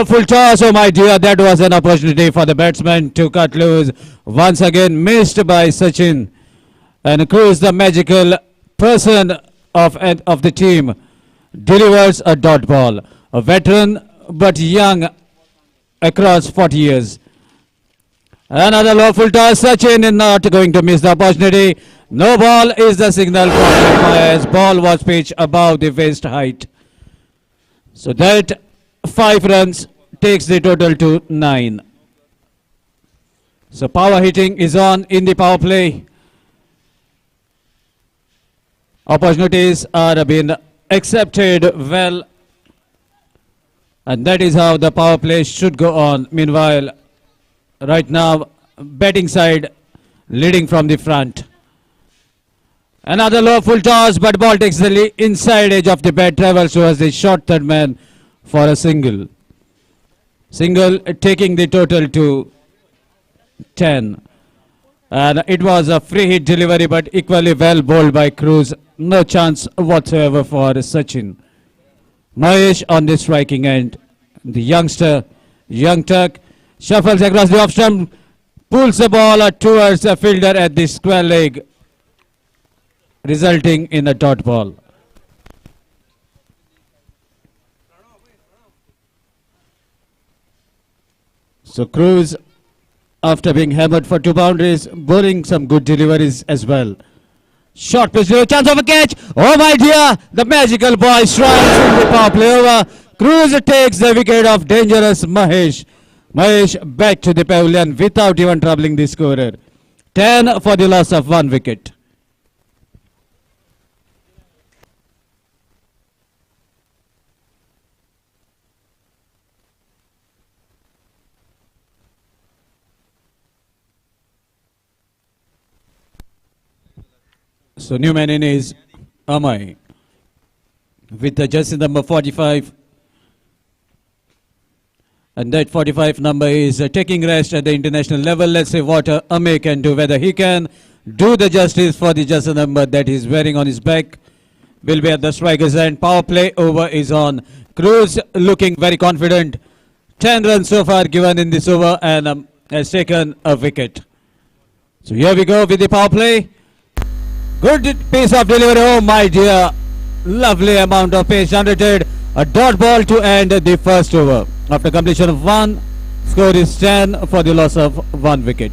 Full toss, oh my dear, that was an opportunity for the batsman to cut loose. Once again missed by Sachin. And Cruz, the magical person of the team, delivers a dot ball. A veteran but young across 40 years. Another low full toss, Sachin is not going to miss the opportunity. No ball is the signal from the umpires. Ball was pitched above the waist height. So that 5 runs takes the total to 9. So power hitting is on in the power play. Opportunities are being accepted well. And that is how the power play should go on. Meanwhile, right now, batting side leading from the front. Another low full toss, but ball takes the inside edge of the bat, travels towards the short third man for a single. Single taking the total to 10. And it was a free hit delivery, but equally well bowled by Cruz. No chance whatsoever for Sachin. Mahesh on the striking end. The youngster, young Turk, shuffles across the off stump, pulls the ball towards a fielder at the square leg, resulting in a dot ball. So Cruz, after being hammered for 2 boundaries, bowling some good deliveries as well. Short pitch, chance of a catch. Oh my dear, the magical boy strikes in the power play over. Cruz takes the wicket of dangerous Mahesh. Mahesh back to the pavilion without even troubling the scorer. 10 for the loss of 1 wicket. So new man in is Amay with the jersey number 45. And that 45 number is taking rest at the international level. Let's see what Amay can do, whether he can do the justice for the jersey number that he's wearing on his back. Will be at the striker's end. Power play over is on. Cruz looking very confident. 10 runs so far given in this over and has taken a wicket. So here we go with the power play. Good piece of delivery. Oh my dear. Lovely amount of pace generated. A dot ball to end the first over. After completion of 1, score is 10 for the loss of 1 wicket.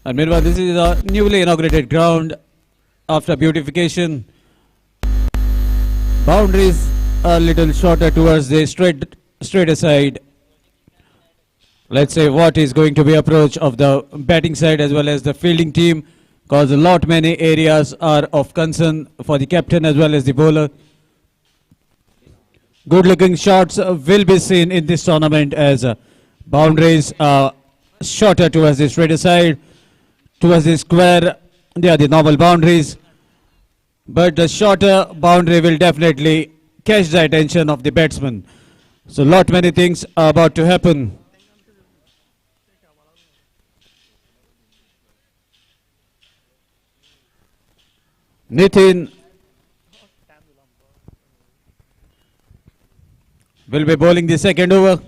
And meanwhile, this is a newly inaugurated ground after beautification. Boundaries a little shorter towards the straighter side. Let's say what is going to be approach of the batting side as well as the fielding team, because a lot many areas are of concern for the captain as well as the bowler. Good looking shots will be seen in this tournament as boundaries are shorter towards the straighter side, towards the square. They are the normal boundaries, but the shorter boundary will definitely catch the attention of the batsman. So lot many things are about to happen. Nitin will be bowling the second over.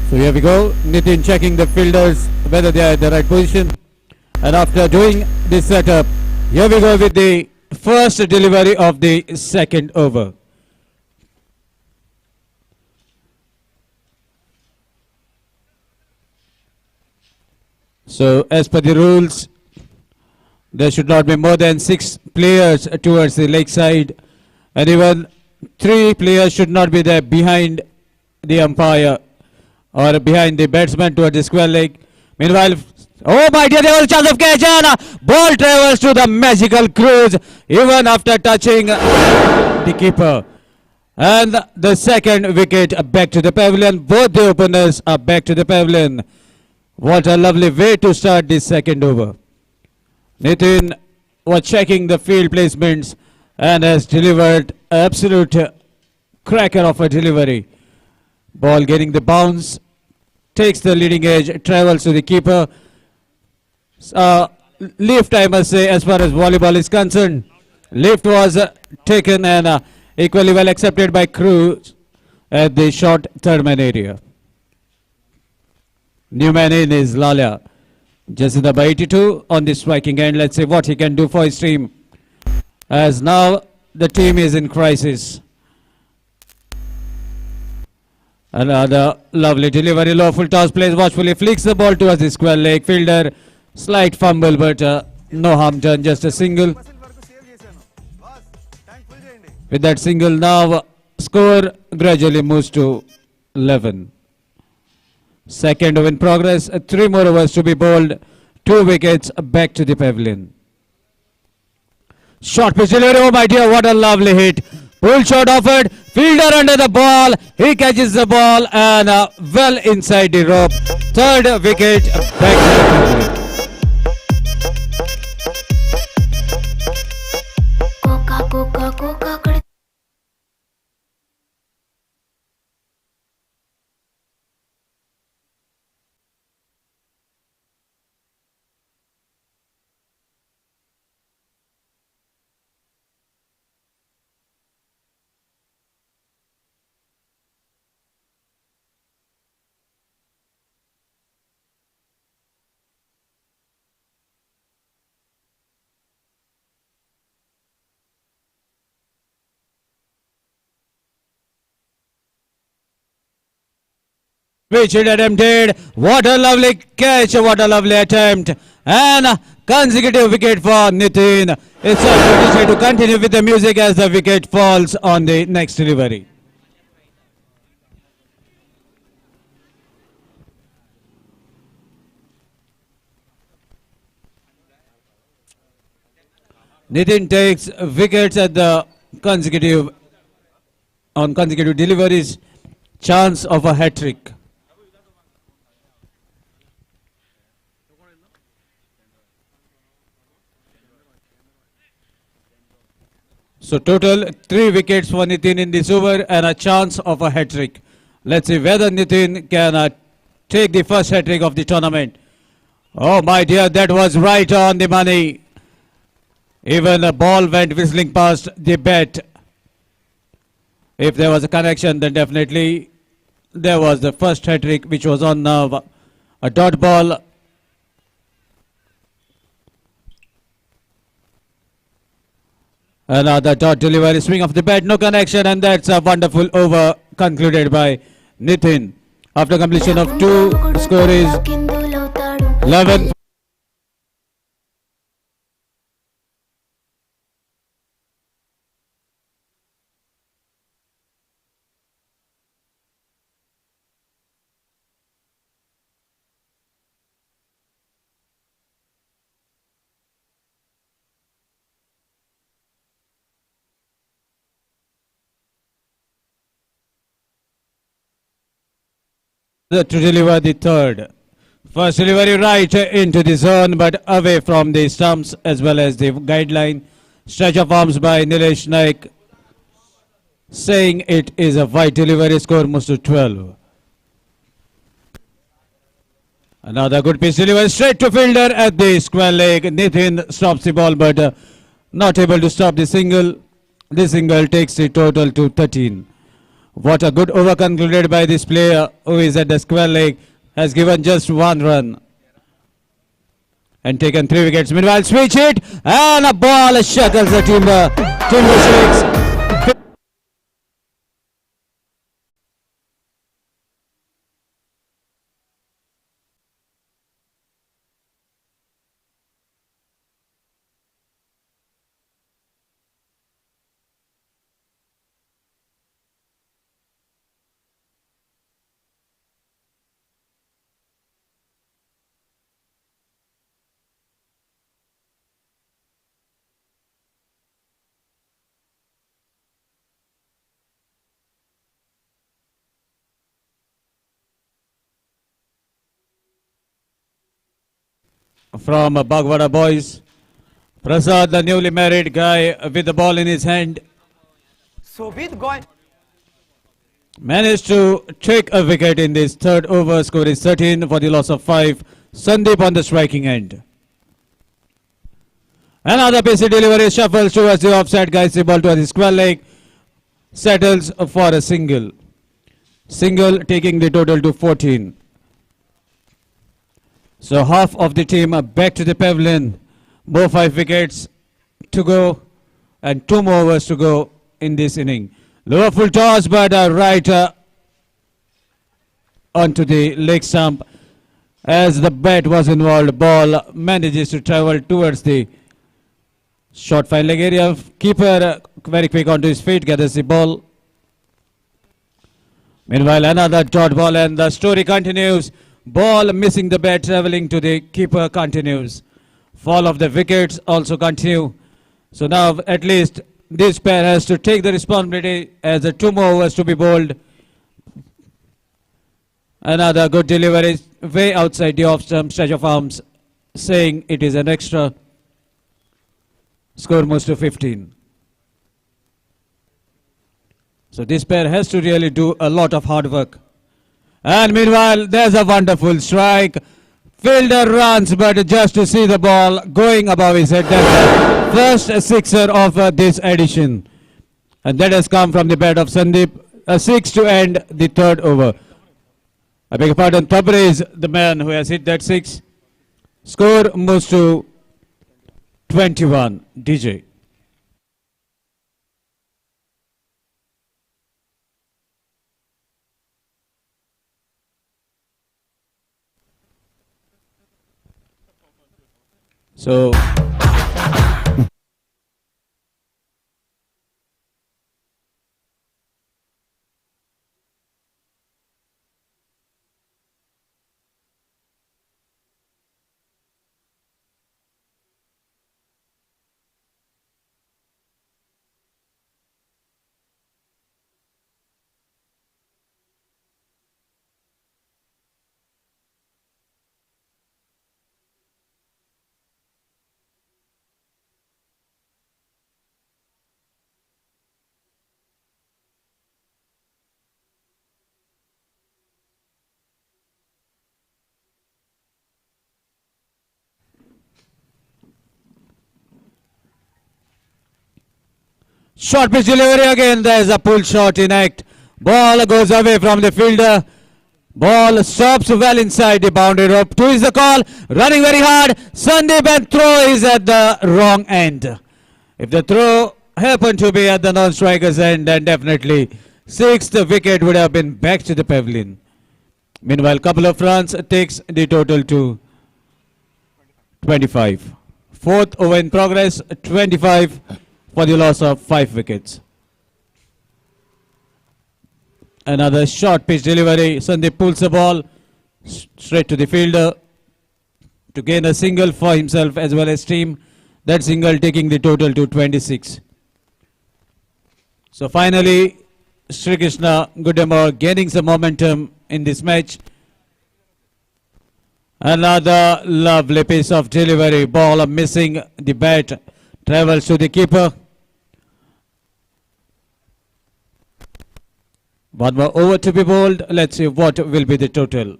So here we go. Nitin checking the fielders whether they are at the right position. And after doing this setup, here we go with the first delivery of the second over. So as per the rules, there should not be more than 6 players towards the leg side, and even 3 players should not be there behind the umpire or behind the batsman towards the square leg. Meanwhile, oh my dear, there was a chance of catch and ball travels to the magical Cruz even after touching the keeper. And the second wicket back to the pavilion. Both the openers are back to the pavilion. What a lovely way to start this second over. Nitin was checking the field placements and has delivered absolute cracker of a delivery. Ball getting the bounce, takes the leading edge, travels to the keeper. Lift, I must say, as far as volleyball is concerned. Lift was taken and equally well accepted by Cruz at the short third man area. New man in is Lalia. Just number 82 on the striking end. Let's see what he can do for his team. As now the team is in crisis. Another lovely delivery, low full toss, plays watchfully, flicks the ball towards the square leg. Fielder, slight fumble, but no harm done, just a single. With that single, now score gradually moves to 11. Second over in progress, 3 more overs to be bowled, 2 wickets back to the pavilion. Short pitch delivery, oh my dear, what a lovely hit. Pull shot offered, fielder under the ball, he catches the ball and well inside the rope. Third wicket back to the pavilion. Which it attempted. What a lovely catch, what a lovely attempt. And consecutive wicket for Nitin. It's a to continue with the music as the wicket falls on the next delivery. Nitin takes wickets at the consecutive deliveries. Chance of a hat-trick. So total 3 wickets for Nitin in this over and a chance of a hat-trick. Let's see whether Nitin can take the first hat-trick of the tournament. Oh my dear, that was right on the money. Even a ball went whistling past the bat. If there was a connection, then definitely there was the first hat-trick, which was on a dot ball. Another dot delivery, swing of the bat, no connection, and that's a wonderful over concluded by Nitin. After completion of 2, score is 11. To deliver the third. First delivery right into the zone but away from the stumps as well as the guideline. Stretch of arms by Nilesh Naik saying it is a wide delivery, score moves to 12. Another good pitch delivery straight to fielder at the square leg. Nitin stops the ball but not able to stop the single. The single takes the total to 13. What a good over concluded by this player who is at the square leg, has given just 1 run and taken 3 wickets. Meanwhile, switch hit and a ball shuttles the timber. Timber shakes. From Bagwada boys, Prasad, the newly married guy with the ball in his hand. So with going managed to take a wicket in this third over. Score is 13 for the loss of 5. Sandeep on the striking end. Another pacey delivery, shuffles towards the offside, guides the ball towards the square leg, settles for a single. Single taking the total to 14. So half of the team are back to the pavilion. More 5 wickets to go and 2 more overs to go in this inning. Lower full toss, but right onto the leg stump. As the bat was involved, ball manages to travel towards the short fine leg area. Keeper very quick onto his feet, gathers the ball. Meanwhile, another dot ball and the story continues. Ball missing the bat, traveling to the keeper continues. Fall of the wickets also continue. So now at least this pair has to take the responsibility as the 2 more overs to be bowled. Another good delivery way outside the off stump, stretch of arms, saying it is an extra. Score moves to 15. So this pair has to really do a lot of hard work. And meanwhile, there's a wonderful strike. Fielder runs, but just to see the ball going above his head. That's the first sixer of this edition. And that has come from the bat of Sandeep. A 6 to end the third over. I beg your pardon, Tabri is the man who has hit that 6. Score moves to 21. DJ. So short pitch delivery again. There's a pull shot in act. Ball goes away from the fielder. Ball stops well inside the boundary rope. 2 is the call. Running very hard. Sandeep, and throw is at the wrong end. If the throw happened to be at the non-striker's end, then definitely 6th wicket would have been back to the pavilion. Meanwhile, couple of runs takes the total to 25. 4th over in progress, 25 for the loss of 5 wickets. Another short pitch delivery. Sandeep pulls the ball straight to the fielder to gain a single for himself as well as team. That single taking the total to 26. So finally, Shrikrishna Goodemore gaining some momentum in this match. Another lovely piece of delivery. Ball missing the bat. Travels to the keeper. One more over to be bowled. Let's see what will be the total.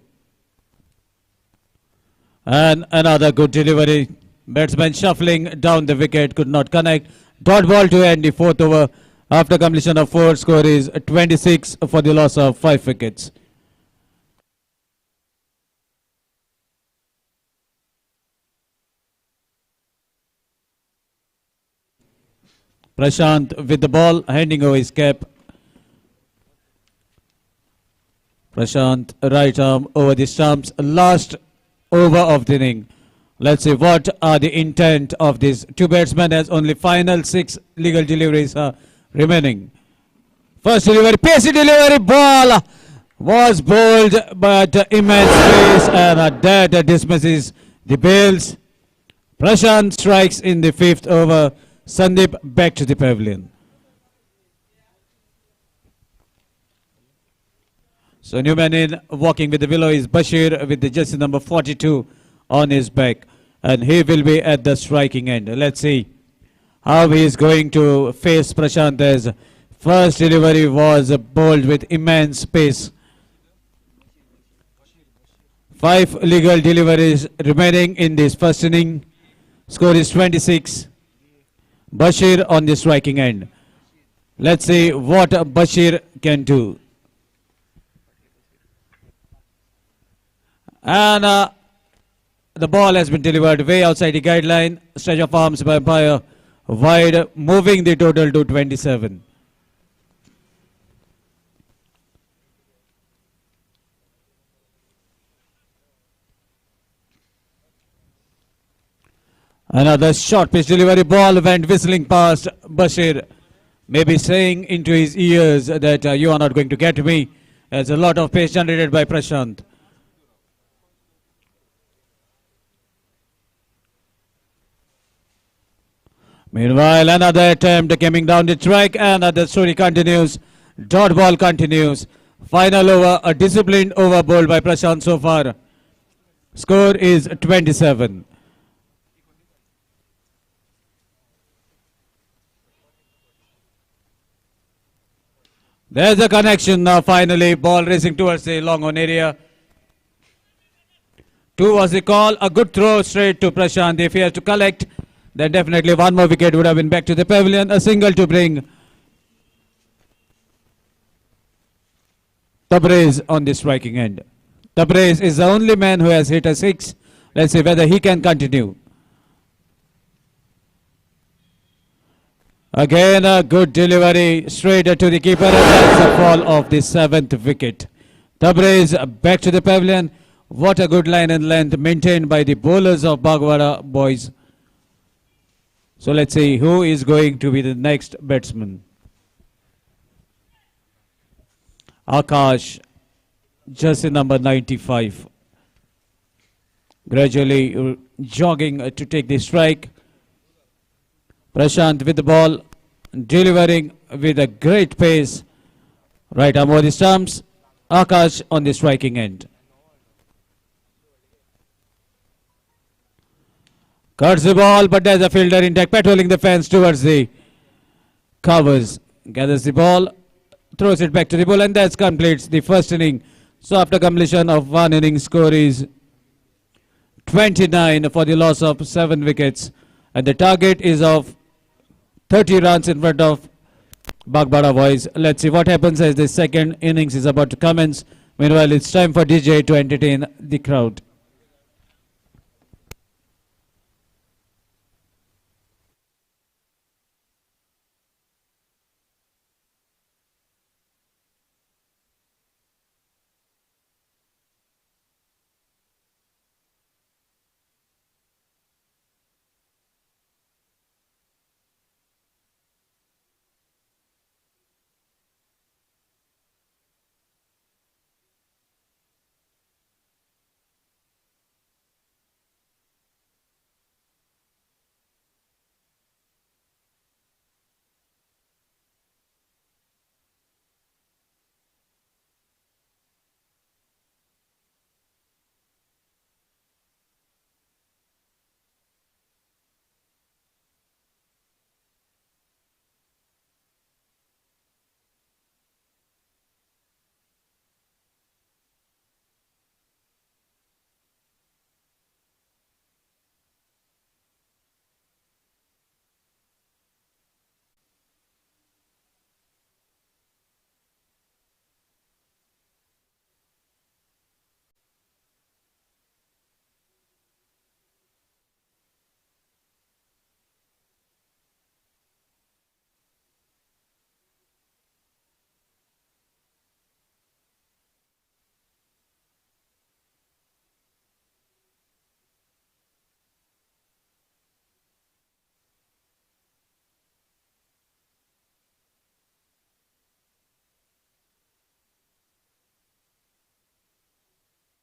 And another good delivery. Batsman shuffling down the wicket, could not connect. Dot ball to end the 4th over. After completion of 4, score is 26 for the loss of 5 wickets. Prashant with the ball, handing over his cap. Prashant, right arm over the stumps. Last over of the inning. Let's see what are the intent of these 2 batsmen as only final 6 legal deliveries are remaining. First delivery, pacey delivery, ball was bowled but immense pace, and that dismisses the bails. Prashant strikes in the 5th over. Sandeep back to the pavilion. So new man in, walking with the willow is Bashir with the jersey number 42 on his back, and he will be at the striking end. Let's see how he is going to face Prashant as First delivery was bowled with immense pace. 5 legal deliveries remaining in this first inning. Score is 26. Bashir on the striking end. Let's see what Bashir can do. And the ball has been delivered way outside the guideline. Stretch of arms by umpire wide, moving the total to 27. Another short pitch delivery, ball went whistling past Bashir, maybe saying into his ears that you are not going to get me. There's a lot of pace generated by Prashant. Meanwhile, another attempt coming down the track, and the story continues. Dot ball continues. Final over, a disciplined over bowled by Prashant so far. Score is 27. There's a connection now finally. Ball racing towards the long on area. 2 was the call. A good throw straight to Prashant. If he has to collect, then definitely one more wicket would have been back to the pavilion. A single to bring Tabriz on the striking end. Tabriz is the only man who has hit a 6. Let's see whether he can continue. Again a good delivery straight to the keeper, and that's the fall of the 7th wicket. Tabriz back to the pavilion. What a good line and length maintained by the bowlers of Bagwada boys. So let's see who is going to be the next batsman. Akash, jersey number 95. Gradually jogging to take the strike. Prashant with the ball, delivering with a great pace. Right arm over the stumps. Akash on the striking end. Cuts the ball, but there's a fielder intact, patrolling the fence towards the covers. Gathers the ball, throws it back to the ball, and that completes the first inning. So after completion of one inning, score is 29 for the loss of 7 wickets. And the target is of 30 runs in front of Bagwada boys. Let's see what happens as the second innings is about to commence. Meanwhile, it's time for DJ to entertain the crowd.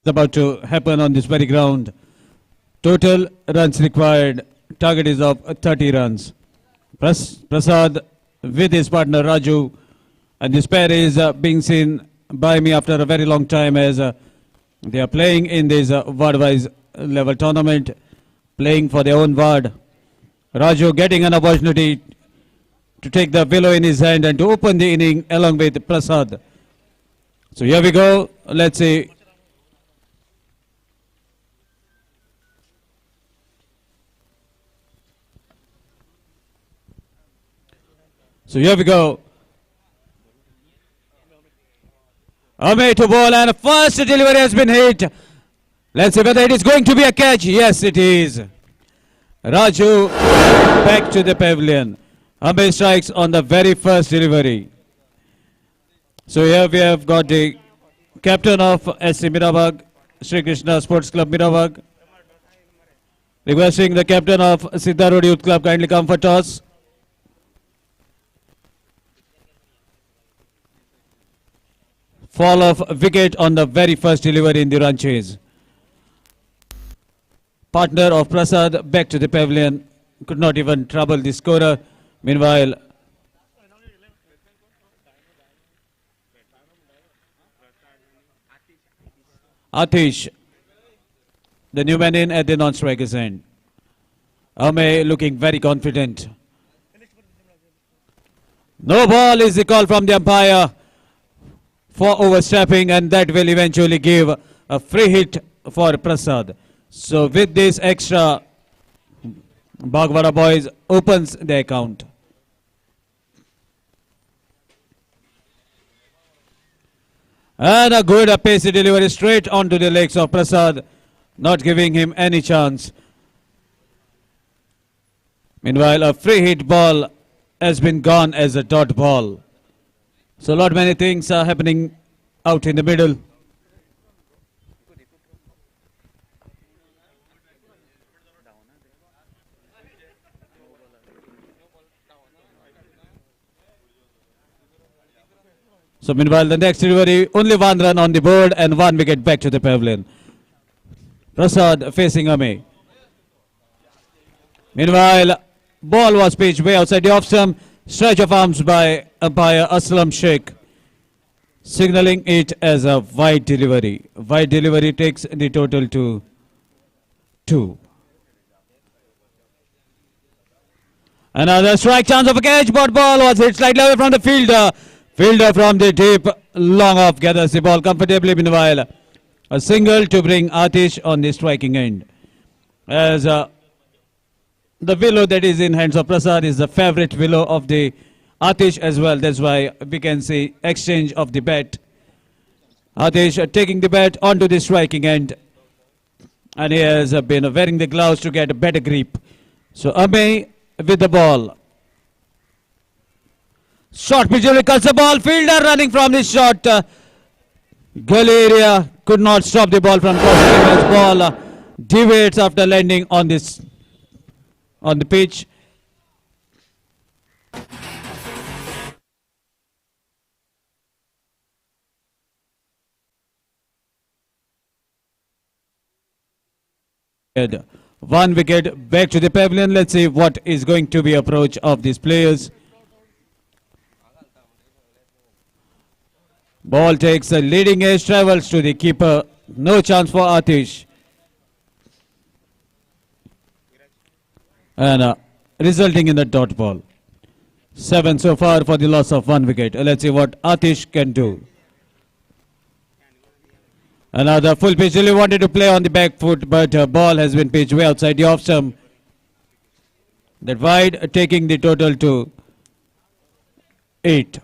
About to happen on this very ground. Total runs required, target is of 30 runs. Prasad with his partner Raju, and this pair is being seen by me after a very long time as they are playing in this ward-wise level tournament, playing for their own ward. Raju getting an opportunity to take the willow in his hand and to open the inning along with Prasad. So here we go. Let's see. So here we go. Ame to ball and first delivery has been hit. Let's see whether it is going to be a catch. Yes, it is. Raju back to the pavilion. Ame strikes on the very first delivery. So here we have got the captain of SC Mirabag, Shrikrishna Sports Club Mirabag, requesting the captain of Siddharudh Youth Club kindly come for toss. Fall of wicket on the very first delivery in the run chase. Partner of Prasad back to the pavilion, could not even trouble the scorer. Meanwhile, Atish, the new man in at the non-striker's end. Ame looking very confident. No ball is the call from the umpire for overstepping, and that will eventually give a free hit for Prasad. So with this extra, Bagwada boys opens the account. And a good pacey delivery straight onto the legs of Prasad, not giving him any chance. Meanwhile, a free hit ball has been gone as a dot ball. So lot many things are happening out in the middle. So meanwhile, the next delivery, only one run on the board and one wicket back to the pavilion. Prasad facing Ame. Meanwhile, ball was pitched way outside the off stump. Stretch of arms by umpire Aslam Sheikh, signaling it as a wide delivery. Wide delivery takes the total to 2. Another strike chance of a catch, but ball was hit slightly away from the fielder. Fielder from the deep, long off, gathers the ball comfortably. Meanwhile, a single to bring Atish on the striking end. As the willow that is in hands of Prasad is the favorite willow of the Atish as well. That's why we can see exchange of the bat. Atish taking the bat onto the striking end. And he has been wearing the gloves to get a better grip. So Ame with the ball. Short pitch cuts the ball. Fielder running from the shot. Gully area could not stop the ball from crossing. His ball deviates after landing on this on the pitch. One wicket back to the pavilion. Let's see what is going to be approach of these players. Ball takes a leading edge, travels to the keeper. No chance for Atish. And resulting in the dot ball. 7 so far for the loss of 1 wicket. Let's see what Atish can do. Another full pitch. Really wanted to play on the back foot, but ball has been pitched way outside the off stump. That wide, taking the total to 8.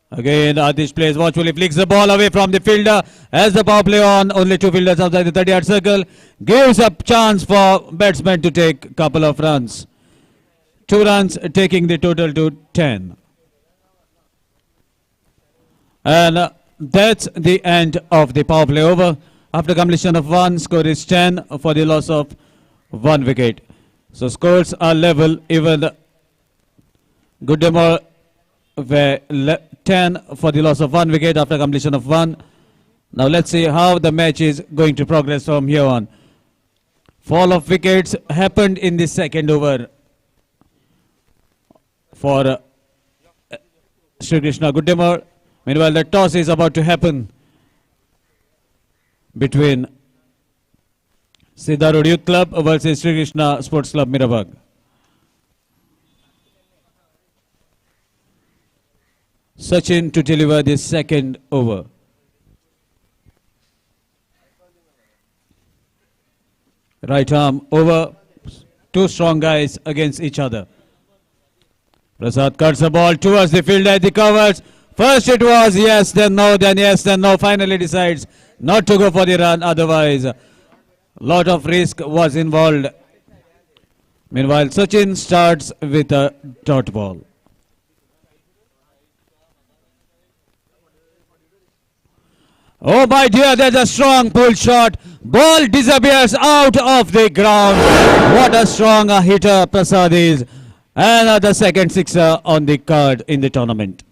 Again, Atish plays watchfully, flicks the ball away from the fielder. As the power play on, only 2 fielders outside the 30-yard circle. Gives a chance for batsmen to take a couple of runs. 2 runs, taking the total to 10. And that's the end of the power play over. After completion of 1, score is 10 for the loss of 1 wicket. So scores are level, even Goodemore were 10 for the loss of 1 wicket after completion of 1. Now let's see how the match is going to progress from here on. Fall of wickets happened in the second over for Shrikrishna Goodemore. Meanwhile, the toss is about to happen between Siddharudh Youth Club versus Shrikrishna Sports Club Mirabag. Sachin to deliver the second over. Right arm over. Two strong guys against each other. Prasad cuts the ball towards the fielder at the covers. First it was yes, then no, then yes, then no. Finally decides not to go for the run. Otherwise, a lot of risk was involved. Meanwhile, Sachin starts with a dot ball. Oh my dear, there's a strong pull shot. Ball disappears out of the ground. What a strong hitter Prasad is. And the second sixer on the card in the tournament.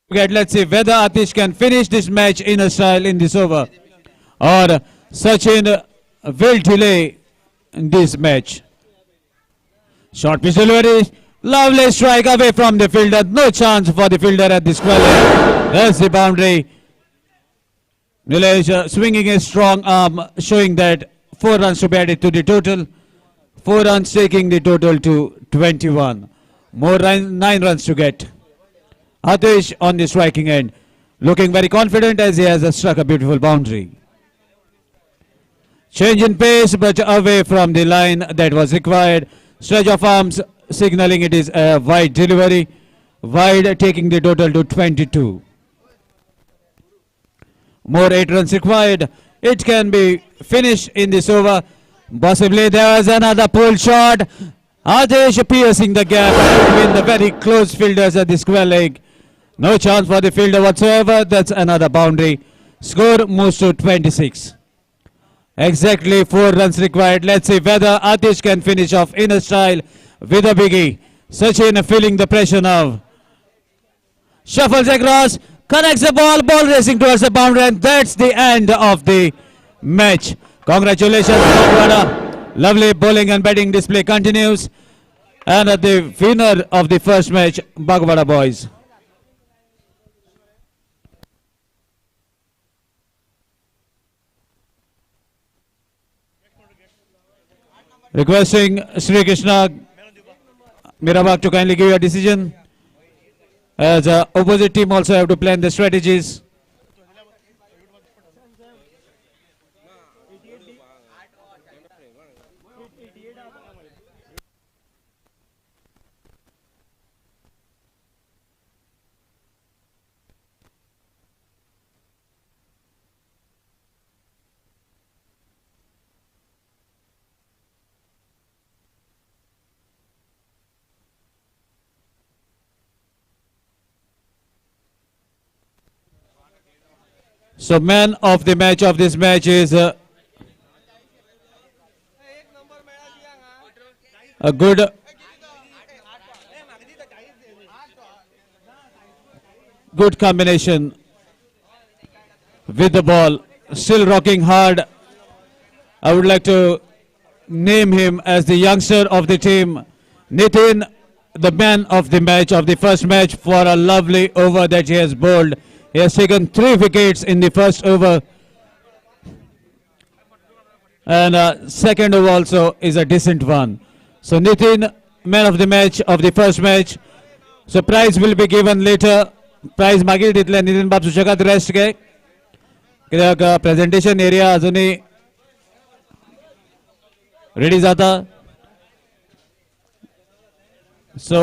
Let's see whether Atish can finish this match in a style in this over, or Sachin will delay this match. Short pitch delivery, lovely strike away from the fielder. No chance for the fielder at this square. There's the boundary. Nilesh swinging a strong arm, showing that 4 runs to be added to the total. 4 runs taking the total to 21. More 9 runs to get. Atish on the striking end, looking very confident as he has struck a beautiful boundary. Change in pace, but away from the line that was required. Stretch of arms signaling it is a wide delivery. Wide taking the total to 22. More 8 runs required. It can be finished in this over. Possibly there was another pull shot. Atish piercing the gap between the very close fielders at the square leg. No chance for the fielder whatsoever. That's another boundary. Score moves to 26. Exactly 4 runs required. Let's see whether Atish can finish off in a style with a biggie. Sachin feeling the pressure now. Shuffles across, connects the ball, ball racing towards the boundary, and that's the end of the match. Congratulations, Bagwada. Lovely bowling and batting display continues. And the winner of the first match, Bagwada boys. Requesting Shrikrishna Mirabak to kindly give a decision, as opposite team also have to plan the strategies. So man of the match of this match is a good combination with the ball, still rocking hard. I would like to name him as the youngster of the team, Nitin, the man of the match of the first match for a lovely over that he has bowled. He has taken 3 wickets in the first over, and second over also is a decent one. So Nitin, man of the match of the first match. So prize will be given later. Prize मागील दितले नितीन बाब सुशेगात rest घे कित्याक presentation area अजूनही ready जाता. So